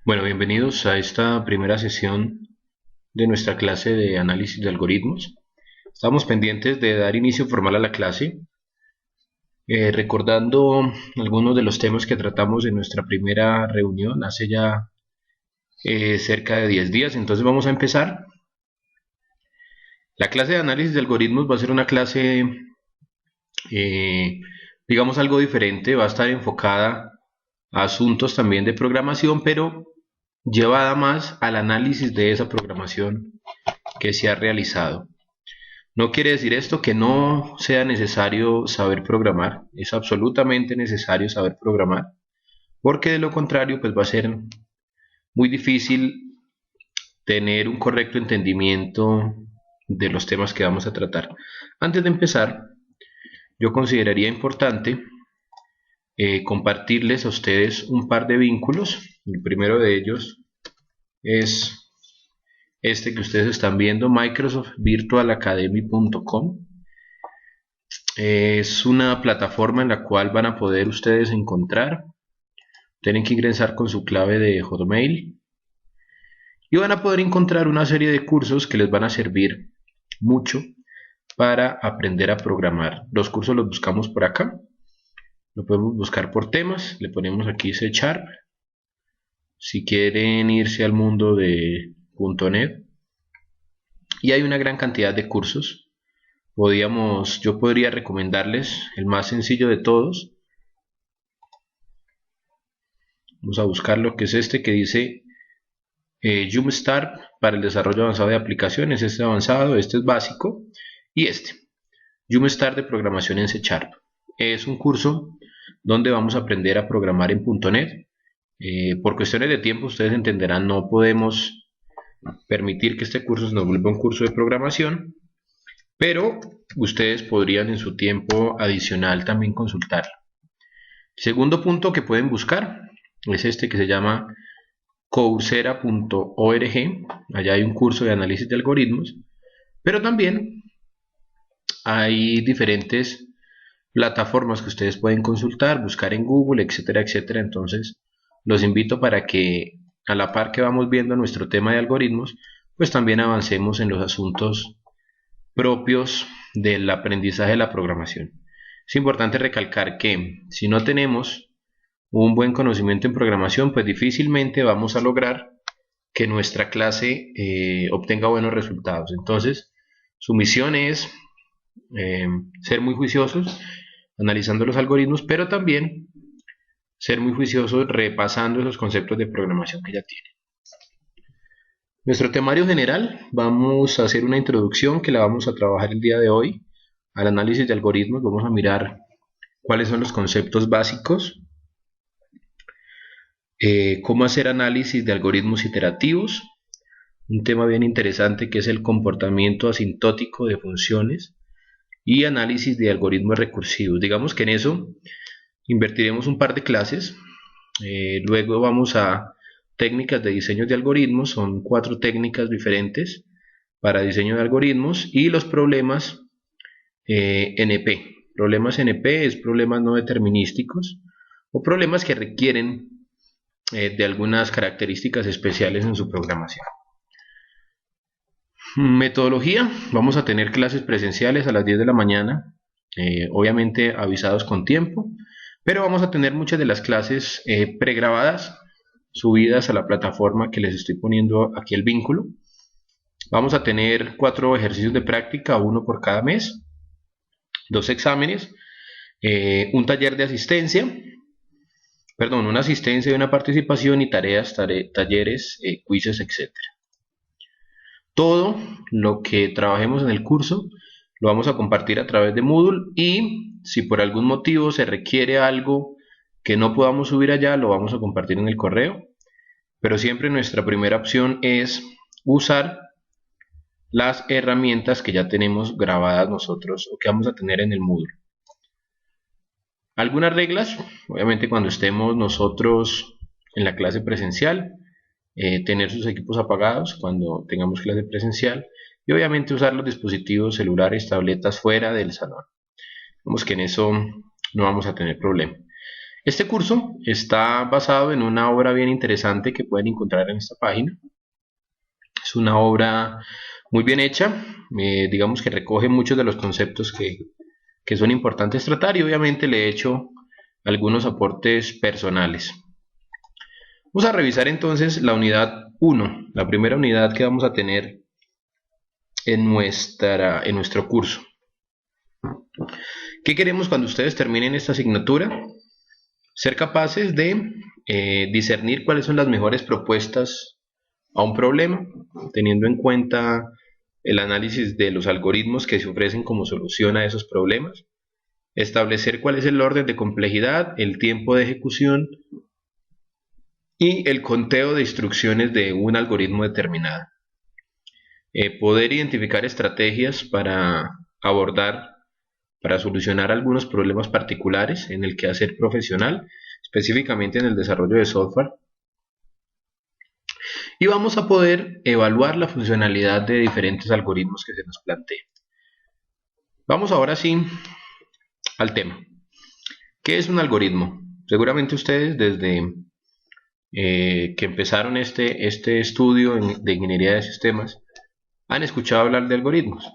Bueno, bienvenidos a esta primera sesión de nuestra clase de análisis de algoritmos. Estamos pendientes de dar inicio formal a la clase, recordando algunos de los temas que tratamos en nuestra primera reunión hace ya cerca de 10 días. Entonces vamos a empezar. La clase de análisis de algoritmos va a ser una clase, digamos, algo diferente, va a estar enfocada a asuntos también de programación, pero llevada más al análisis de esa programación que se ha realizado. No quiere decir esto que no sea necesario saber programar, es absolutamente necesario saber programar, porque de lo contrario pues va a ser muy difícil tener un correcto entendimiento de los temas que vamos a tratar. Antes de empezar, yo consideraría importante compartirles a ustedes un par de vínculos. El primero de ellos es este que ustedes están viendo, microsoftvirtualacademy.com. Es una plataforma en la cual van a poder ustedes encontrar, tienen que ingresar con su clave de Hotmail y van a poder encontrar una serie de cursos que les van a servir mucho para aprender a programar. Los cursos los buscamos por acá, lo podemos buscar por temas, le ponemos aquí C#. Si quieren irse al mundo de .NET, y hay una gran cantidad de cursos. Yo podría recomendarles el más sencillo de todos. Vamos a buscar lo que es este que dice Jumpstart para el desarrollo avanzado de aplicaciones. Este es avanzado, este es básico, y este Jumpstart de programación en C#. Es un curso donde vamos a aprender a programar en .NET. Por cuestiones de tiempo, ustedes entenderán, no podemos permitir que este curso se nos vuelva un curso de programación, pero ustedes podrían en su tiempo adicional también consultarlo. Segundo punto que pueden buscar es este que se llama coursera.org. Allá hay un curso de análisis de algoritmos, pero también hay diferentes plataformas que ustedes pueden consultar, buscar en Google, etcétera, etcétera. Entonces los invito para que a la par que vamos viendo nuestro tema de algoritmos, pues también avancemos en los asuntos propios del aprendizaje de la programación. Es importante recalcar que si no tenemos un buen conocimiento en programación, pues difícilmente vamos a lograr que nuestra clase obtenga buenos resultados. Entonces, su misión es ser muy juiciosos analizando los algoritmos, pero también ser muy juiciosos repasando esos conceptos de programación que ya tienen. Nuestro temario general, vamos a hacer una introducción que la vamos a trabajar el día de hoy al análisis de algoritmos. Vamos a mirar cuáles son los conceptos básicos, cómo hacer análisis de algoritmos iterativos, un tema bien interesante que es el comportamiento asintótico de funciones y análisis de algoritmos recursivos. Digamos que en eso invertiremos un par de clases. Luego vamos a técnicas de diseño de algoritmos, son 4 técnicas diferentes para diseño de algoritmos, y los problemas NP. Problemas NP es problemas no determinísticos o problemas que requieren de algunas características especiales en su programación. Metodología, vamos a tener clases presenciales a las 10 de la mañana, obviamente avisados con tiempo, pero vamos a tener muchas de las clases pregrabadas, subidas a la plataforma que les estoy poniendo aquí el vínculo. Vamos a tener 4 ejercicios de práctica, uno por cada mes, 2 exámenes, un taller de asistencia, una asistencia y una participación, y tareas, talleres, quizzes, etc. Todo lo que trabajemos en el curso lo vamos a compartir a través de Moodle, y si por algún motivo se requiere algo que no podamos subir allá, lo vamos a compartir en el correo. Pero siempre nuestra primera opción es usar las herramientas que ya tenemos grabadas nosotros o que vamos a tener en el Moodle. Algunas reglas, obviamente cuando estemos nosotros en la clase presencial, tener sus equipos apagados cuando tengamos clase presencial, y obviamente usar los dispositivos celulares, tabletas fuera del salón. Vemos que en eso no vamos a tener problema. Este curso está basado en una obra bien interesante que pueden encontrar en esta página. Es una obra muy bien hecha, digamos que recoge muchos de los conceptos que son importantes tratar, y obviamente le he hecho algunos aportes personales. Vamos a revisar entonces la unidad 1, la primera unidad que vamos a tener en nuestro curso. ¿Qué queremos cuando ustedes terminen esta asignatura? Ser capaces de discernir cuáles son las mejores propuestas a un problema, teniendo en cuenta el análisis de los algoritmos que se ofrecen como solución a esos problemas, establecer cuál es el orden de complejidad, el tiempo de ejecución y el conteo de instrucciones de un algoritmo determinado. Poder identificar estrategias para solucionar algunos problemas particulares en el quehacer profesional, específicamente en el desarrollo de software. Y vamos a poder evaluar la funcionalidad de diferentes algoritmos que se nos planteen. Vamos ahora sí al tema. ¿Qué es un algoritmo? Seguramente ustedes desde que empezaron este estudio de ingeniería de sistemas han escuchado hablar de algoritmos.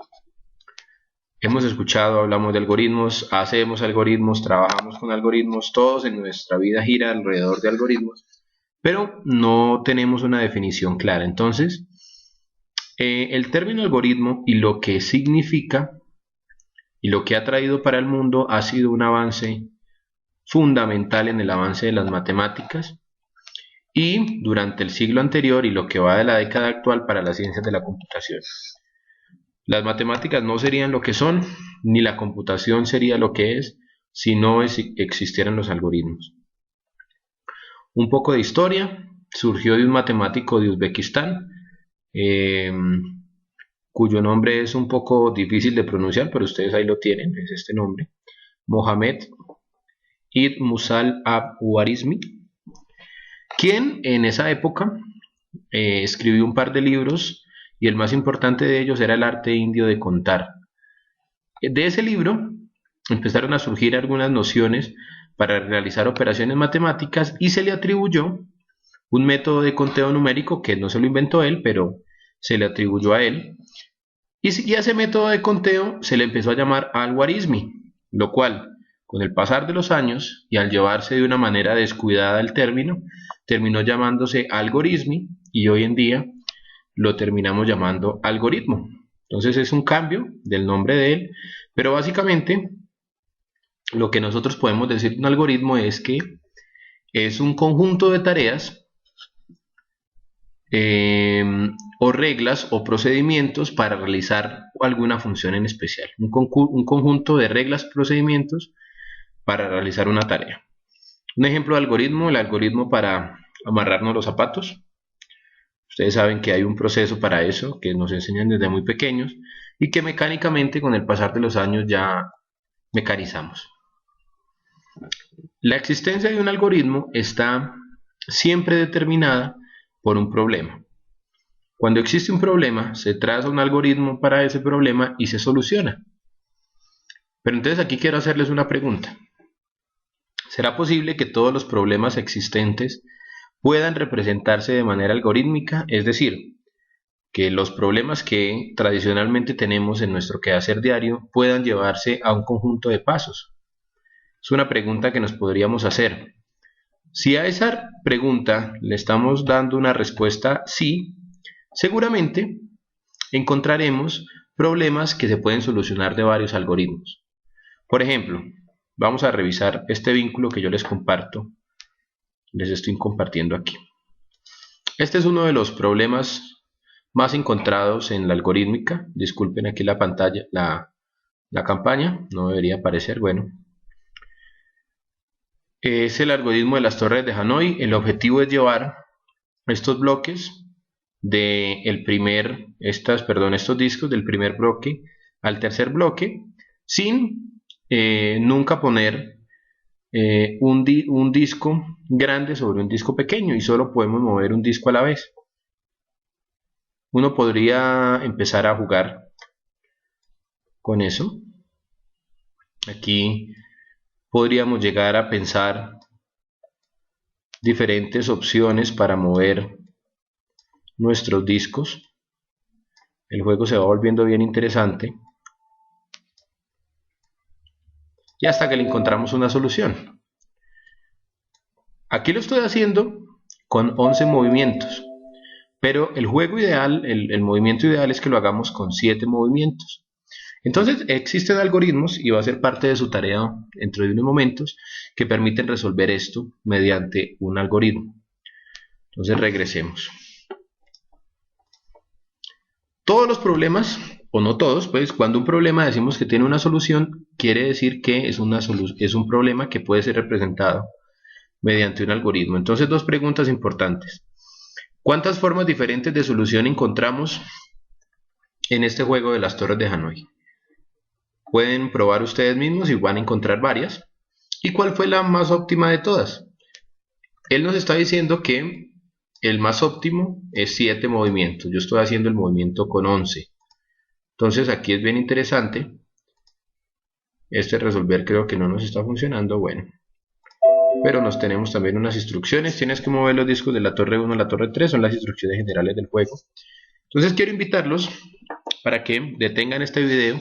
Hemos escuchado, hablamos de algoritmos, hacemos algoritmos, trabajamos con algoritmos, todos en nuestra vida gira alrededor de algoritmos, pero no tenemos una definición clara. Entonces, el término algoritmo y lo que significa y lo que ha traído para el mundo ha sido un avance fundamental en el avance de las matemáticas, y durante el siglo anterior y lo que va de la década actual para las ciencias de la computación. Las matemáticas no serían lo que son, ni la computación sería lo que es, si no existieran los algoritmos. Un poco de historia. Surgió de un matemático de Uzbekistán, cuyo nombre es un poco difícil de pronunciar, pero ustedes ahí lo tienen, es este nombre, Mohamed Ibn Musa al-Khwarizmi, quien en esa época escribió un par de libros, y el más importante de ellos era El arte indio de contar. De ese libro empezaron a surgir algunas nociones para realizar operaciones matemáticas, y se le atribuyó un método de conteo numérico que no se lo inventó él, pero se le atribuyó a él, y a ese método de conteo se le empezó a llamar al-Khwarizmi, lo cual, con el pasar de los años y al llevarse de una manera descuidada el término, terminó llamándose algoritmi, y hoy en día lo terminamos llamando algoritmo. Entonces es un cambio del nombre de él, pero básicamente lo que nosotros podemos decir de un algoritmo es que es un conjunto de tareas o reglas o procedimientos para realizar alguna función en especial. Un conjunto de reglas, procedimientos para realizar una tarea. Un ejemplo de algoritmo, el algoritmo para amarrarnos los zapatos. Ustedes saben que hay un proceso para eso que nos enseñan desde muy pequeños y que mecánicamente con el pasar de los años ya mecanizamos. La existencia de un algoritmo está siempre determinada por un problema. Cuando existe un problema, se traza un algoritmo para ese problema y se soluciona. Pero entonces aquí quiero hacerles una pregunta. ¿Será posible que todos los problemas existentes puedan representarse de manera algorítmica? Es decir, que los problemas que tradicionalmente tenemos en nuestro quehacer diario puedan llevarse a un conjunto de pasos. Es una pregunta que nos podríamos hacer. Si a esa pregunta le estamos dando una respuesta sí, seguramente encontraremos problemas que se pueden solucionar de varios algoritmos. Por ejemplo, vamos a revisar este vínculo que yo les estoy compartiendo aquí. Este es uno de los problemas más encontrados en la algorítmica. Disculpen aquí la pantalla, la campaña, no debería aparecer, bueno. Es el algoritmo de las torres de Hanói. El objetivo es llevar estos bloques estos discos del primer bloque al tercer bloque sin nunca poner un disco grande sobre un disco pequeño, y solo podemos mover un disco a la vez. Uno podría empezar a jugar con eso. Aquí podríamos llegar a pensar diferentes opciones para mover nuestros discos. El juego se va volviendo bien interesante. Y hasta que le encontramos una solución. Aquí lo estoy haciendo con 11 movimientos. Pero el juego ideal, el movimiento ideal es que lo hagamos con 7 movimientos. Entonces existen algoritmos, y va a ser parte de su tarea dentro de unos momentos, que permiten resolver esto mediante un algoritmo. Entonces regresemos. Todos los problemas, o no todos, pues cuando un problema decimos que tiene una solución, quiere decir que es un problema que puede ser representado mediante un algoritmo. Entonces, dos preguntas importantes. ¿Cuántas formas diferentes de solución encontramos en este juego de las torres de Hanoi? Pueden probar ustedes mismos y van a encontrar varias. ¿Y cuál fue la más óptima de todas? Él nos está diciendo que el más óptimo es 7 movimientos. Yo estoy haciendo el movimiento con 11. Entonces aquí es bien interesante. Este resolver creo que no nos está funcionando. Bueno. Pero nos tenemos también unas instrucciones. Tienes que mover los discos de la torre 1 a la torre 3. Son las instrucciones generales del juego. Entonces quiero invitarlos para que detengan este video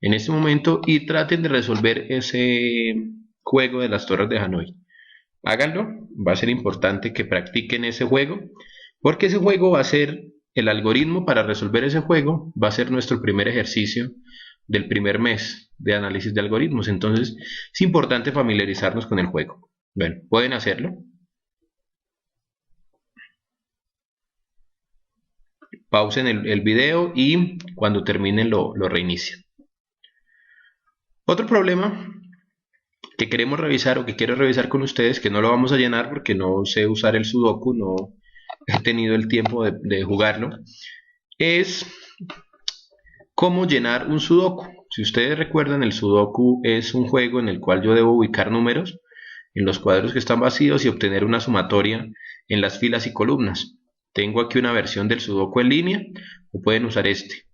en este momento y traten de resolver ese juego de las torres de Hanoi. Háganlo, va a ser importante que practiquen ese juego, porque ese juego va a ser el algoritmo para resolver ese juego, va a ser nuestro primer ejercicio del primer mes de análisis de algoritmos. Entonces es importante familiarizarnos con el juego. Bueno, pueden hacerlo. Pausen el video y cuando terminen lo reinician. Otro problema que queremos revisar o que quiero revisar con ustedes, que no lo vamos a llenar porque no sé usar el Sudoku, no he tenido el tiempo de jugarlo, es cómo llenar un Sudoku. Si ustedes recuerdan, el Sudoku es un juego en el cual yo debo ubicar números en los cuadros que están vacíos y obtener una sumatoria en las filas y columnas. Tengo aquí una versión del Sudoku en línea, o pueden usar este.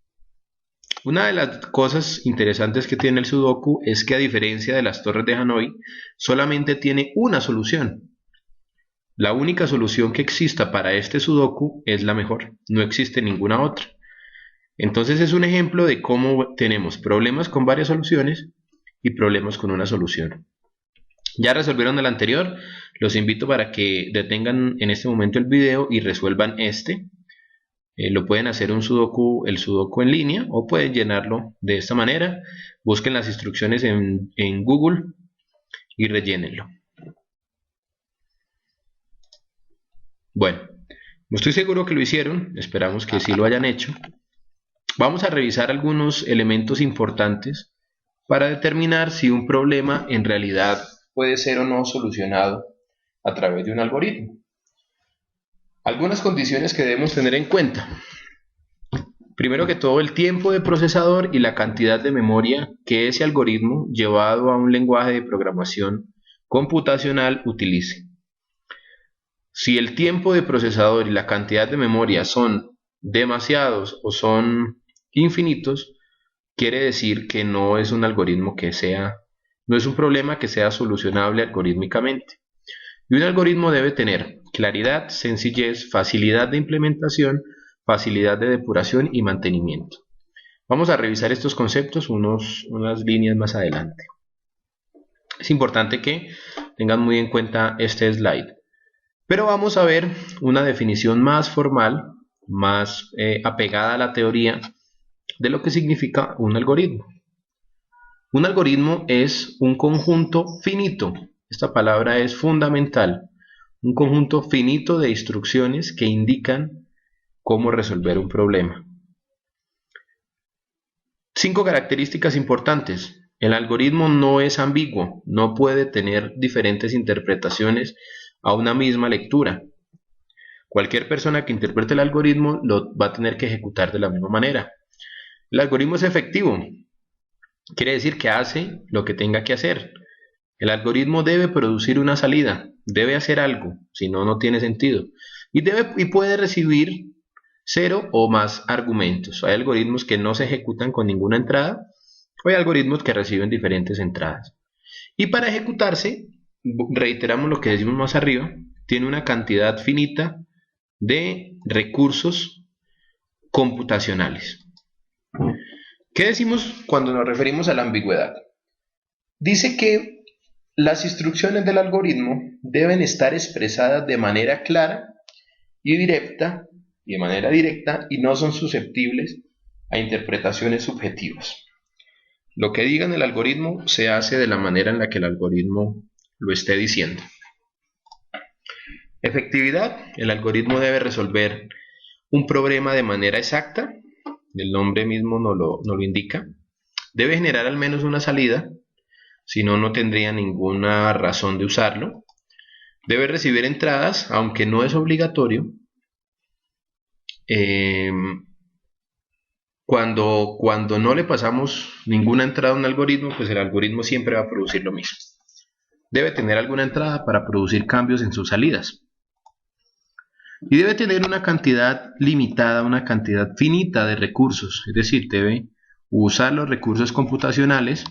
Una de las cosas interesantes que tiene el Sudoku es que, a diferencia de las torres de Hanoi, solamente tiene una solución. La única solución que exista para este Sudoku es la mejor, no existe ninguna otra. Entonces es un ejemplo de cómo tenemos problemas con varias soluciones y problemas con una solución. Ya resolvieron el anterior, los invito para que detengan en este momento el video y resuelvan este. Lo pueden hacer el Sudoku en línea, o pueden llenarlo de esta manera. Busquen las instrucciones en Google y rellénenlo. Bueno, no estoy seguro que lo hicieron, esperamos que sí lo hayan hecho. Vamos a revisar algunos elementos importantes para determinar si un problema en realidad puede ser o no solucionado a través de un algoritmo. Algunas condiciones que debemos tener en cuenta. Primero que todo, el tiempo de procesador y la cantidad de memoria que ese algoritmo, llevado a un lenguaje de programación computacional, utilice. Si el tiempo de procesador y la cantidad de memoria son demasiados o son infinitos, quiere decir que no es un algoritmo no es un problema que sea solucionable algorítmicamente. Y un algoritmo debe tener claridad, sencillez, facilidad de implementación, facilidad de depuración y mantenimiento. Vamos a revisar estos conceptos unas líneas más adelante. Es importante que tengan muy en cuenta este slide. Pero vamos a ver una definición más formal, más apegada a la teoría de lo que significa un algoritmo. Un algoritmo es un conjunto finito. Esta palabra es fundamental. Un conjunto finito de instrucciones que indican cómo resolver un problema. 5 características importantes. El algoritmo no es ambiguo, no puede tener diferentes interpretaciones a una misma lectura. Cualquier persona que interprete el algoritmo lo va a tener que ejecutar de la misma manera. El algoritmo es efectivo. Quiere decir que hace lo que tenga que hacer. El algoritmo debe producir una salida, debe hacer algo, si no, no tiene sentido. Y puede recibir 0 o más argumentos. Hay algoritmos que no se ejecutan con ninguna entrada, o hay algoritmos que reciben diferentes entradas. Y para ejecutarse, reiteramos lo que decimos más arriba, tiene una cantidad finita de recursos computacionales. ¿Qué decimos cuando nos referimos a la ambigüedad? Dice que las instrucciones del algoritmo deben estar expresadas de manera clara y directa, y no son susceptibles a interpretaciones subjetivas. Lo que diga en el algoritmo se hace de la manera en la que el algoritmo lo esté diciendo. Efectividad: el algoritmo debe resolver un problema de manera exacta, el nombre mismo no lo indica. Debe generar al menos una salida, si no, no tendría ninguna razón de usarlo. Debe recibir entradas, aunque no es obligatorio. Cuando no le pasamos ninguna entrada a un algoritmo, pues el algoritmo siempre va a producir lo mismo. Debe tener alguna entrada para producir cambios en sus salidas. Y debe tener una cantidad limitada, una cantidad finita de recursos, es decir, debe usar los recursos computacionales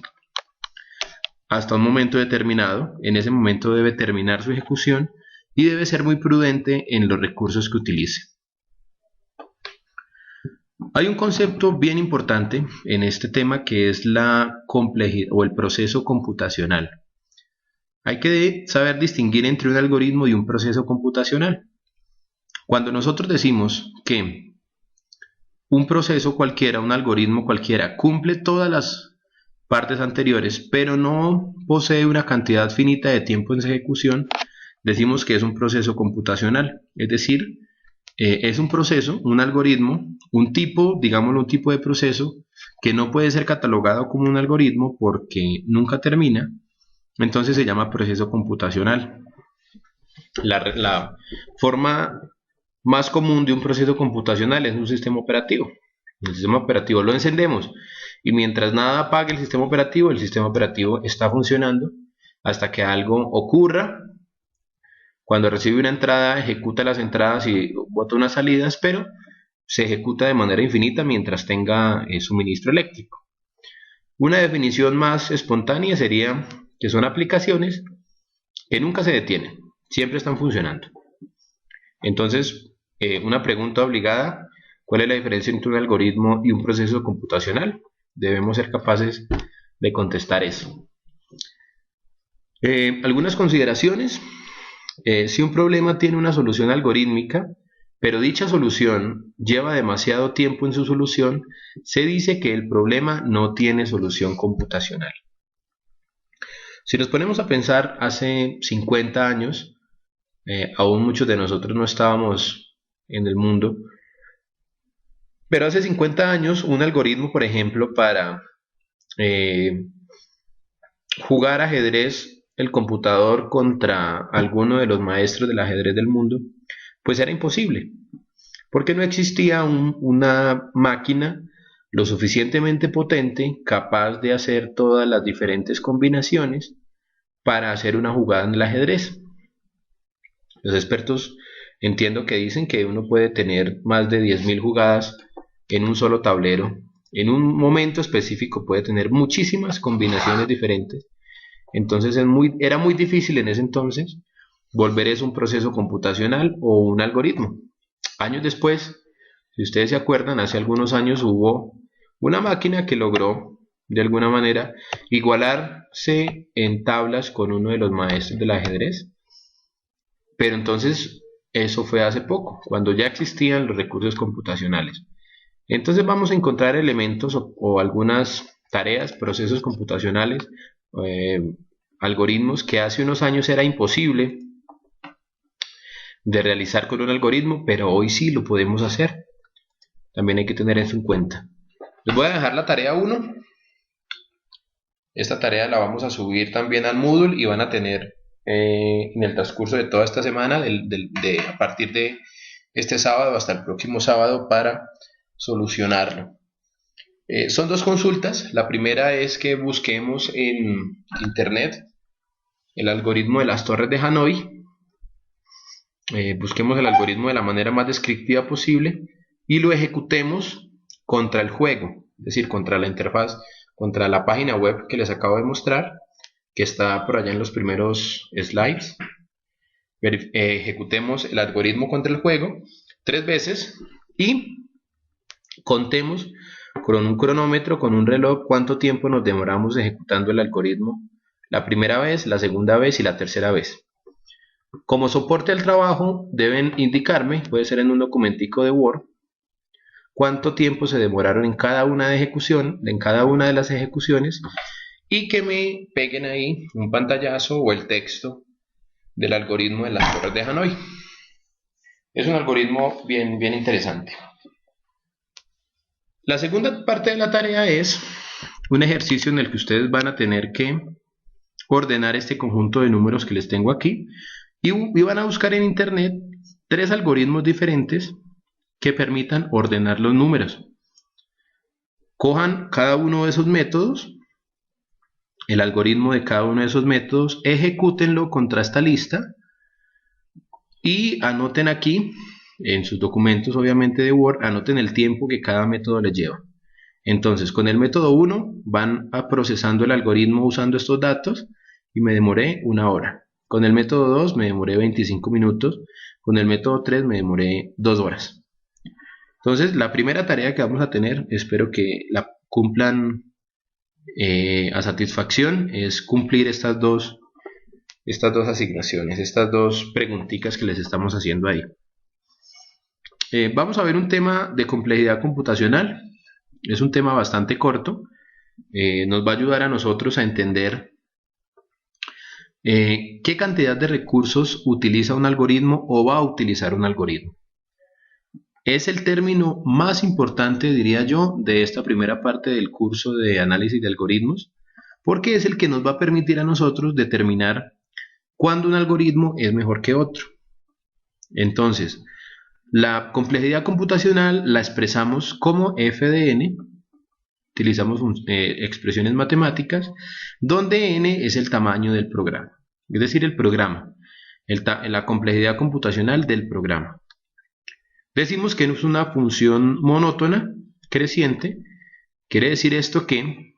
hasta un momento determinado. En ese momento debe terminar su ejecución y debe ser muy prudente en los recursos que utilice. Hay un concepto bien importante en este tema que es la complejidad o el proceso computacional. Hay que saber distinguir entre un algoritmo y un proceso computacional. Cuando nosotros decimos que un proceso cualquiera, un algoritmo cualquiera, cumple todas las partes anteriores, pero no posee una cantidad finita de tiempo en su ejecución, decimos que es un proceso computacional. Es decir, es un proceso, un algoritmo, un tipo, digámoslo, un tipo de proceso que no puede ser catalogado como un algoritmo porque nunca termina, entonces se llama proceso computacional. La forma más común de un proceso computacional es un sistema operativo. El sistema operativo lo encendemos y mientras nada apague el sistema operativo está funcionando hasta que algo ocurra. Cuando recibe una entrada, ejecuta las entradas y bota unas salidas, pero se ejecuta de manera infinita mientras tenga suministro eléctrico. Una definición más espontánea sería que son aplicaciones que nunca se detienen, siempre están funcionando. Entonces, una pregunta obligada: ¿cuál es la diferencia entre un algoritmo y un proceso computacional? Debemos ser capaces de contestar eso. Algunas consideraciones. Si un problema tiene una solución algorítmica, pero dicha solución lleva demasiado tiempo en su solución, se dice que el problema no tiene solución computacional. Si nos ponemos a pensar, hace 50 años, aún muchos de nosotros no estábamos en el mundo, pero hace 50 años un algoritmo, por ejemplo, para jugar ajedrez el computador contra alguno de los maestros del ajedrez del mundo, pues era imposible, porque no existía una máquina lo suficientemente potente capaz de hacer todas las diferentes combinaciones para hacer una jugada en el ajedrez. Los expertos entiendo que dicen que uno puede tener más de 10.000 jugadas en un solo tablero. En un momento específico puede tener muchísimas combinaciones diferentes. Entonces era muy difícil en ese entonces volver eso un proceso computacional o un algoritmo. Años después, si ustedes se acuerdan, hace algunos años hubo una máquina que logró de alguna manera igualarse en tablas con uno de los maestros del ajedrez. Pero entonces eso fue hace poco, cuando ya existían los recursos computacionales. Entonces vamos a encontrar elementos o algunas tareas, procesos computacionales, algoritmos que hace unos años era imposible de realizar con un algoritmo, pero hoy sí lo podemos hacer. También hay que tener eso en cuenta. Les voy a dejar la tarea 1. Esta tarea la vamos a subir también al Moodle y van a tener en el transcurso de toda esta semana, a partir de este sábado hasta el próximo sábado, para solucionarlo. Son dos consultas. La primera es que busquemos en internet el algoritmo de las torres de Hanoi. Busquemos el algoritmo de la manera más descriptiva posible y lo ejecutemos contra el juego, es decir, contra la interfaz, contra la página web que les acabo de mostrar, que está por allá en los primeros slides. ejecutemos el algoritmo contra el juego 3 veces y contemos con un cronómetro, con un reloj, cuánto tiempo nos demoramos ejecutando el algoritmo la primera vez, la segunda vez y la tercera vez. Como soporte al trabajo deben indicarme, puede ser en un documentico de Word, cuánto tiempo se demoraron en cada una de las ejecuciones, y que me peguen ahí un pantallazo o el texto del algoritmo de las torres de Hanoi. Es un algoritmo bien interesante. La segunda parte de la tarea es un ejercicio en el que ustedes van a tener que ordenar este conjunto de números que les tengo aquí y van a buscar en internet 3 algoritmos diferentes que permitan ordenar los números. Cojan cada uno de esos métodos, el algoritmo de cada uno de esos métodos, ejecútenlo contra esta lista y anoten aquí, en sus documentos obviamente de Word, anoten el tiempo que cada método les lleva. Entonces, con el método 1 van a procesando el algoritmo usando estos datos y me demoré 1 hora. Con el método 2 me demoré 25 minutos. Con el método 3 me demoré 2 horas. Entonces, la primera tarea que vamos a tener, espero que la cumplan a satisfacción, es cumplir estas dos asignaciones, estas dos preguntitas que les estamos haciendo ahí. Vamos a ver un tema de complejidad computacional. Es un tema bastante corto. Nos va a ayudar a nosotros a entender qué cantidad de recursos utiliza un algoritmo o va a utilizar un algoritmo. Es el término más importante, diría yo, de esta primera parte del curso de análisis de algoritmos, porque es el que nos va a permitir a nosotros determinar cuándo un algoritmo es mejor que otro. Entonces, la complejidad computacional la expresamos como f de n, utilizamos expresiones matemáticas, donde n es el tamaño del programa, es decir, el programa, la complejidad computacional del programa. Decimos que es una función monótona creciente. Quiere decir esto que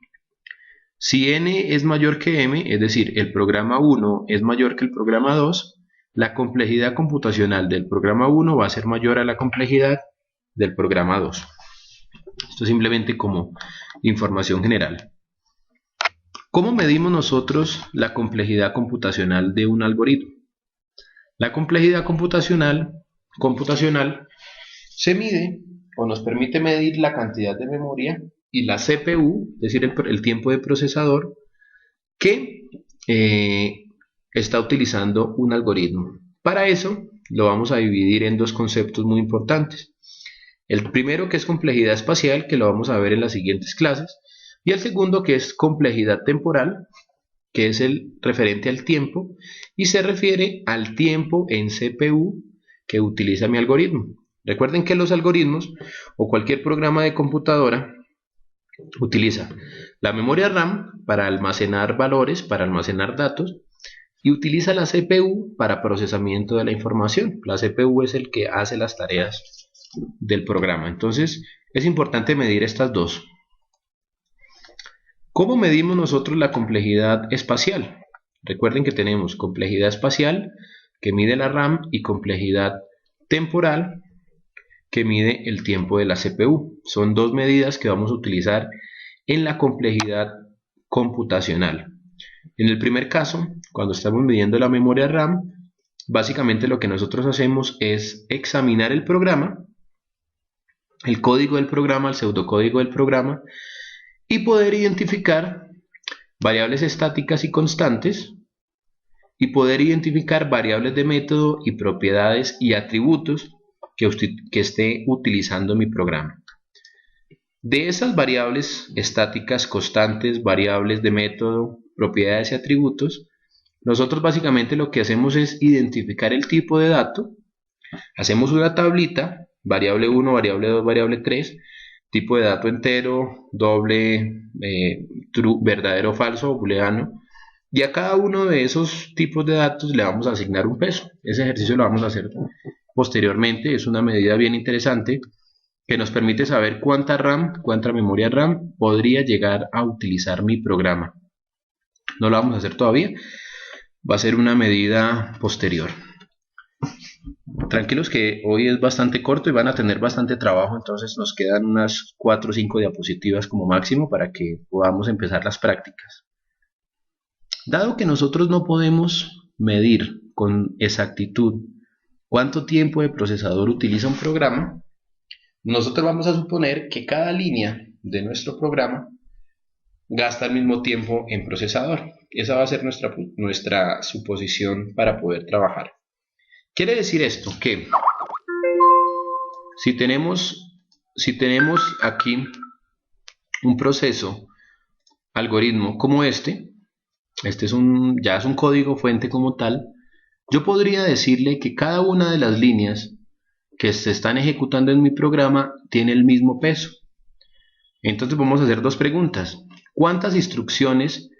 si n es mayor que m, es decir, el programa 1 es mayor que el programa 2, la complejidad computacional del programa 1 va a ser mayor a la complejidad del programa 2. Esto es simplemente como información general. ¿Cómo medimos nosotros la complejidad computacional de un algoritmo? La complejidad computacional se mide o nos permite medir la cantidad de memoria y la CPU, es decir, el tiempo de procesador que está utilizando un algoritmo. Para eso lo vamos a dividir en dos conceptos muy importantes. El primero, que es complejidad espacial, que lo vamos a ver en las siguientes clases, y el segundo, que es complejidad temporal, que es el referente al tiempo y se refiere al tiempo en CPU que utiliza mi algoritmo. Recuerden que los algoritmos o cualquier programa de computadora utiliza la memoria RAM para almacenar valores, para almacenar datos, y utiliza la CPU para procesamiento de la información. La CPU es el que hace las tareas del programa. Entonces es importante medir estas dos. ¿Cómo medimos nosotros la complejidad espacial? Recuerden que tenemos complejidad espacial, que mide la RAM, y complejidad temporal, que mide el tiempo de la CPU. Son dos medidas que vamos a utilizar en la complejidad computacional. En el primer caso, cuando estamos midiendo la memoria RAM, básicamente lo que nosotros hacemos es examinar el programa, el código del programa, el pseudocódigo del programa, y poder identificar variables estáticas y constantes, y poder identificar variables de método y propiedades y atributos que esté utilizando mi programa. De esas variables estáticas, constantes, variables de método, propiedades y atributos, nosotros básicamente lo que hacemos es identificar el tipo de dato, hacemos una tablita, variable 1, variable 2, variable 3, tipo de dato entero, doble, true, verdadero, falso, booleano, y a cada uno de esos tipos de datos le vamos a asignar un peso. Ese ejercicio lo vamos a hacer posteriormente. Es una medida bien interesante que nos permite saber cuánta RAM, cuánta memoria RAM podría llegar a utilizar mi programa. No lo vamos a hacer todavía, va a ser una medida posterior. Tranquilos que hoy es bastante corto y van a tener bastante trabajo, entonces nos quedan unas 4 o 5 diapositivas como máximo para que podamos empezar las prácticas. Dado que nosotros no podemos medir con exactitud cuánto tiempo de procesador utiliza un programa, nosotros vamos a suponer que cada línea de nuestro programa gasta el mismo tiempo en procesador. Esa va a ser nuestra suposición para poder trabajar. Quiere decir esto que si tenemos aquí un proceso, algoritmo como este ya es un código fuente como tal, yo podría decirle que cada una de las líneas que se están ejecutando en mi programa tiene el mismo peso. Entonces vamos a hacer dos preguntas. ¿Cuántas instrucciones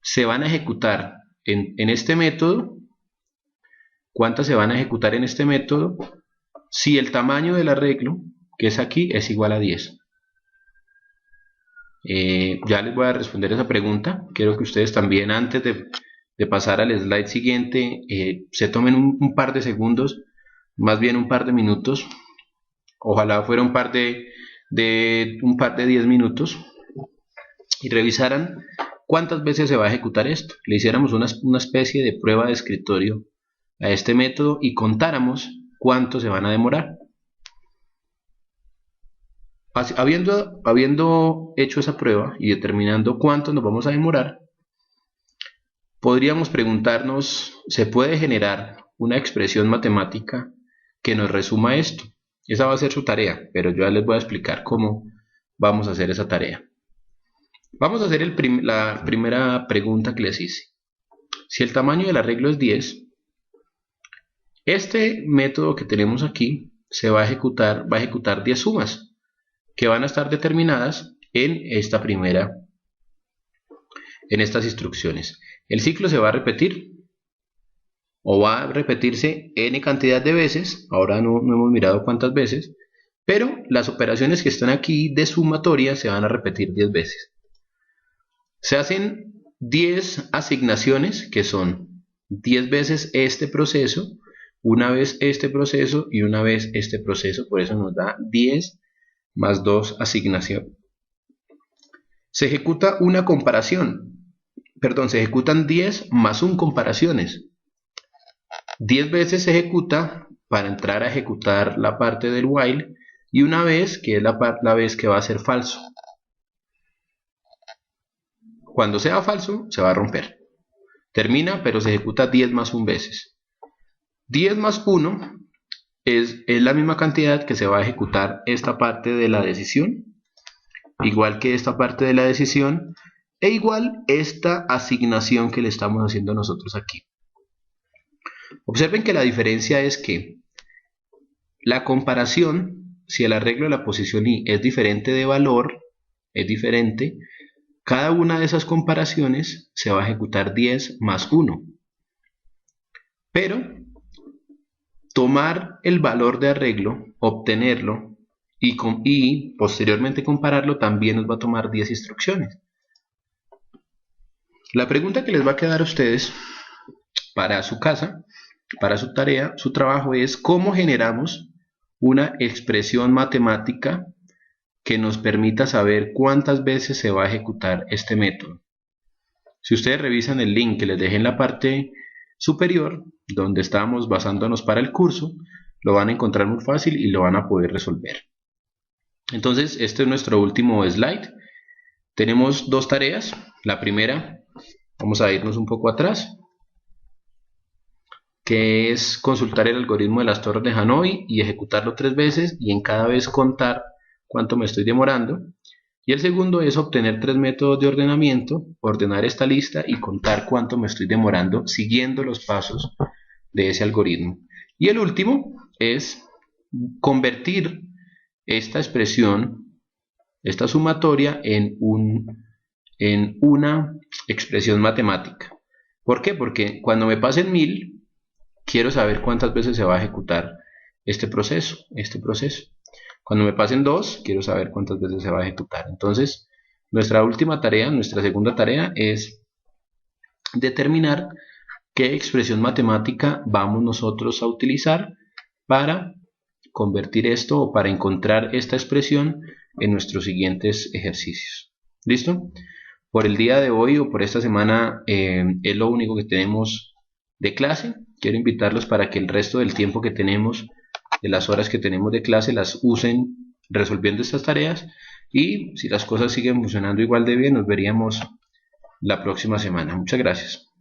se van a ejecutar en este método? ¿Cuántas se van a ejecutar en este método si el tamaño del arreglo, que es aquí, es igual a 10? Ya les voy a responder esa pregunta. Quiero que ustedes también, antes de pasar al slide siguiente, se tomen un par de segundos, más bien un par de minutos. Ojalá fuera un par de 10 minutos y revisaran cuántas veces se va a ejecutar esto. Le hiciéramos una especie de prueba de escritorio a este método y contáramos cuánto se van a demorar. Habiendo hecho esa prueba y determinando cuánto nos vamos a demorar, podríamos preguntarnos, ¿se puede generar una expresión matemática que nos resuma esto? Esa va a ser su tarea, pero yo ya les voy a explicar cómo vamos a hacer esa tarea. Vamos a hacer la primera pregunta que les hice. Si el tamaño del arreglo es 10, este método que tenemos aquí va a ejecutar 10 sumas que van a estar determinadas en estas instrucciones. El ciclo se va a repetir o va a repetirse n cantidad de veces. Ahora no hemos mirado cuántas veces, pero las operaciones que están aquí de sumatoria se van a repetir 10 veces. Se hacen 10 asignaciones, que son 10 veces este proceso, una vez este proceso y una vez este proceso. Por eso nos da 10 más 2 asignación. Se ejecuta una comparación. Perdón, se ejecutan 10 más 1 comparaciones. 10 veces se ejecuta para entrar a ejecutar la parte del while y una vez, que es la vez que va a ser falso. Cuando sea falso, se va a romper. Termina, pero se ejecuta 10 más 1 veces. 10 más 1 es la misma cantidad que se va a ejecutar esta parte de la decisión, igual que esta parte de la decisión, e igual esta asignación que le estamos haciendo nosotros aquí. Observen que la diferencia es que la comparación, si el arreglo de la posición i es diferente de valor, cada una de esas comparaciones se va a ejecutar 10 más 1. Pero tomar el valor de arreglo, obtenerlo y posteriormente compararlo también nos va a tomar 10 instrucciones. La pregunta que les va a quedar a ustedes para su casa, para su tarea, su trabajo es cómo generamos una expresión matemática que nos permita saber cuántas veces se va a ejecutar este método. Si ustedes revisan el link que les dejé en la parte superior, donde estamos basándonos para el curso, lo van a encontrar muy fácil y lo van a poder resolver. Entonces, este es nuestro último slide. Tenemos dos tareas. La primera, vamos a irnos un poco atrás, que es consultar el algoritmo de las torres de Hanoi y ejecutarlo 3 veces y en cada vez contar cuánto me estoy demorando. Y el segundo es obtener 3 métodos de ordenamiento, ordenar esta lista y contar cuánto me estoy demorando siguiendo los pasos de ese algoritmo. Y el último es convertir esta expresión, esta sumatoria, en una expresión matemática. ¿Por qué? Porque cuando me pasen 1000, quiero saber cuántas veces se va a ejecutar este proceso. Cuando me pasen 2, quiero saber cuántas veces se va a ejecutar. Entonces, nuestra última tarea, nuestra segunda tarea es determinar qué expresión matemática vamos nosotros a utilizar para convertir esto o para encontrar esta expresión en nuestros siguientes ejercicios. ¿Listo? Por el día de hoy o por esta semana es lo único que tenemos de clase. Quiero invitarlos para que el resto del tiempo que tenemos, de las horas que tenemos de clase, las usen resolviendo estas tareas, y si las cosas siguen funcionando igual de bien, nos veríamos la próxima semana. Muchas gracias.